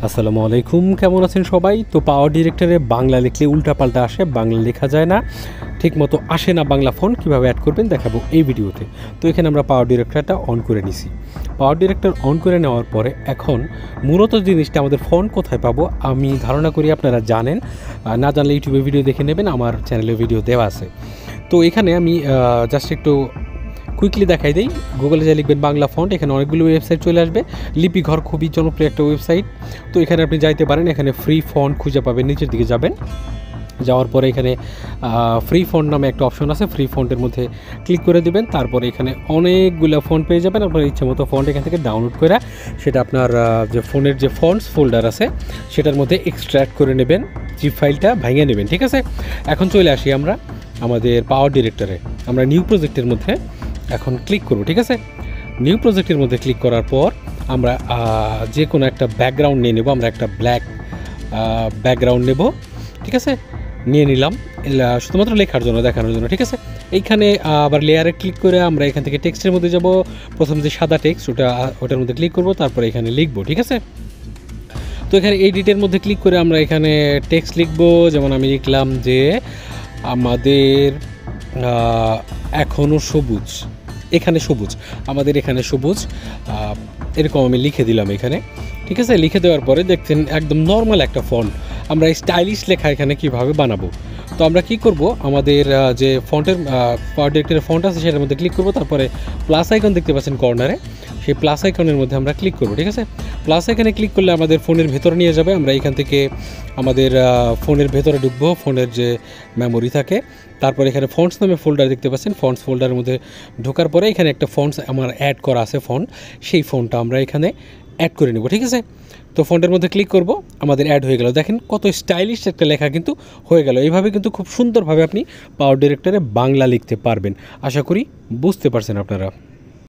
আসসালামু আলাইকুম, কেমন আছেন সবাই? তো পাওয়ার ডিরেক্টরে বাংলা লিখলে উল্টাপাল্টা আসে, বাংলা লেখা যায় না, ঠিকমতো আসে না। বাংলা ফন্ট কীভাবে অ্যাড করবেন দেখাবো এই ভিডিওতে। তো এখানে আমরা পাওয়ার ডিরেক্টরটা অন করে নিছি। পাওয়ার ডিরেক্টর অন করে নেওয়ার পরে এখন মূলত জিনিসটা আমাদের ফন্ট কোথায় পাবো আমি ধারণা করি আপনারা জানেন, না জানলে ইউটিউবে ভিডিও দেখে নেবেন, আমার চ্যানেলে ভিডিও দেওয়া আছে। তো এখানে আমি জাস্ট একটু কুইকলি দেখাই দিই। গুগলে যা লিখবেন বাংলা ফন্ট, এখানে অনেকগুলো ওয়েবসাইট চলে আসবে। লিপিঘর খুবই জনপ্রিয় একটা ওয়েবসাইট, তো এখানে আপনি যাইতে পারেন। এখানে ফ্রি ফন্ট খুঁজে পাবেন, নিচের দিকে যাবেন, যাওয়ার পরে এখানে ফ্রি ফন্ট নামে একটা অপশন আছে, ফ্রি ফন্টের মধ্যে ক্লিক করে দেবেন। তারপরে এখানে অনেকগুলো ফন্ট পেয়ে যাবেন। আপনার ইচ্ছে মতো ফন্ট এখান থেকে ডাউনলোড করে সেটা আপনার যে ফোনের যে ফন্টস ফোল্ডার আছে সেটার মধ্যে এক্সট্র্যাক্ট করে নেবেন, জিপ ফাইলটা ভাঙিয়ে নেবেন। ঠিক আছে, এখন চলে আসি আমরা আমাদের পাওয়ার ডিরেক্টরে। আমরা নিউ প্রজেক্টের মধ্যে এখন ক্লিক করব। ঠিক আছে, নিউ প্রজেক্টের মধ্যে ক্লিক করার পর আমরা যে কোনো একটা ব্যাকগ্রাউন্ড নিয়ে নেব। আমরা একটা ব্ল্যাক ব্যাকগ্রাউন্ড নেব। ঠিক আছে, নিয়ে নিলাম শুধুমাত্র লেখার জন্য, দেখানোর জন্য। ঠিক আছে, এইখানে আবার লেয়ারে ক্লিক করে আমরা এখান থেকে টেক্সটের মধ্যে যাব। প্রথম যে সাদা টেক্সট ওটার মধ্যে ক্লিক করব, তারপরে এখানে লিখব। ঠিক আছে, তো এখানে এডিটের মধ্যে ক্লিক করে আমরা এখানে টেক্সট লিখব। যেমন আমি লিখলাম যে আমাদের এখনও সবুজ, এখানে সবুজ, আমাদের এখানে সবুজ, এরকম আমি লিখে দিলাম এখানে। ঠিক আছে, লিখে দেওয়ার পরে দেখছেন একদম নর্মাল একটা ফন্ট। আমরা স্টাইলিশ লেখা এখানে কিভাবে বানাবো, তো আমরা কি করব, আমাদের যে ফন্টের পাওয়ার ডিরেক্টরের ফন্ট আছে সেটার মধ্যে ক্লিক করব। তারপরে প্লাস আইকন দেখতে পাচ্ছেন কর্নারে, সেই প্লাস আইকনের মধ্যে আমরা ক্লিক করব। ঠিক আছে, প্লাস আইকনে ক্লিক করলে আমাদের ফোনের ভেতরে নিয়ে যাবে। আমরা এখান থেকে আমাদের ফোনের ভেতরে ঢুকবো, ফোনের যে মেমোরি থাকে। তারপর এখানে ফন্টস নামে ফোল্ডার দেখতে পাচ্ছেন, ফন্টস ফোল্ডারের মধ্যে ঢোকার পরে এখানে একটা ফন্টস আমার অ্যাড করা আছে ফন্ট, সেই ফন্টটা আমরা এখানে অ্যাড করে নেব। ঠিক আছে, তো ফন্টের মধ্যে ক্লিক করব, আমাদের অ্যাড হয়ে গেল। দেখেন কত স্টাইলিশ একটা লেখা কিন্তু হয়ে গেল। এইভাবে কিন্তু খুব সুন্দরভাবে আপনি পাওয়ার ডিরেক্টরে বাংলা লিখতে পারবেন। আশা করি বুঝতে পারছেন আপনারা।